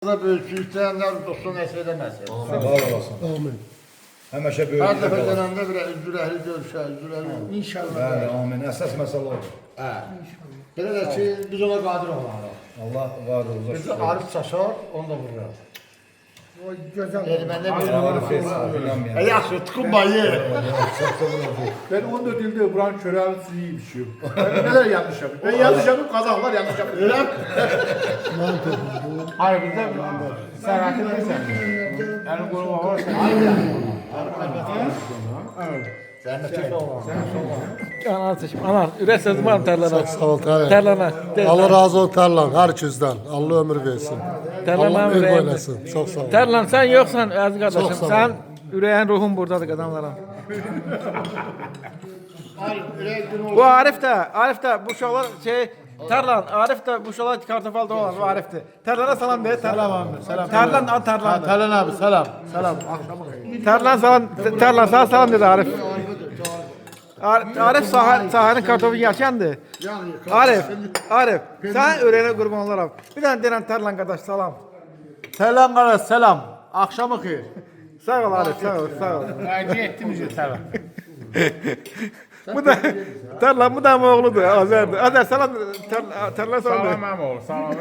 Da böyük istəyənlər dostun əsr eləməsin. Var olasın. Amin. Həmişə Hər böyük dəfə olasın. gələndə bir üzrəhli görüşər, üzrəhli. İnşallah. Bəli, amin. Əsas məsələ odur. Hə. Belə də ki, biz ona qadir olarıq. Allah var olsun. Biz Arif çaşar, onu da vurur. O güzel. Erməndə bir Arif inanmayan. yaxşı, tıxınmayı. Ben 14 yıldır buranın çöreğini suyu içiyorum. Ben neler yanlış yapıyorum? Ben yanlış yapıyorum, Kazaklar yanlış yapıyor. Öyle. Hayır bizde sen hakikaten yani koruma varsa. Zəhmətli olan. Anar, ürək sözü var mı tərlənə? Sağ ol Tarık. Tərlənə. Allah razı olsun Tarlan herkesten. Allah ömür versin. Tərlənə Allah ömür ürəyimdir. oynasın. Çok sağ ol. Tərlən, sən yoxsan, əziz qardaşım. Çox sağ ol. Sən ürəyin, ruhun buradadır qadınlara. Bu Arif də bu uşaqlar Tərlan, Arif də bu uşaqlar kartofalda olan bu Arifdir. Tərlənə salam de. Selam abi, selam. Tərlan, ad Tərlan. Talen abi selam. Selam. Akşamı. Tərlan salam, Tərlan sana salam dedi Arif. Arif sahənin kartofunu yaşayandır. Arif, sən ürəyinə qurban olaram. Bir dənə deyirəm Tərlan qardaş salam. Selam kardeş selam. Akşamı xeyir. Sağ ol Arif, sağ ol. Hediye ettim bize selam. Bu da Tərlan, bu da oğludur, Azərdir. Azər salam, Tərlan salam. Salam oğul, salam.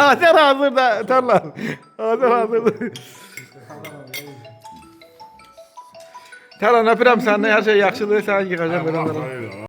Azər hazır da, Tərlan. Azər hazırdır. Tərlan, öpürəm səndən, hər şey yaxşıdır, sən yığacam.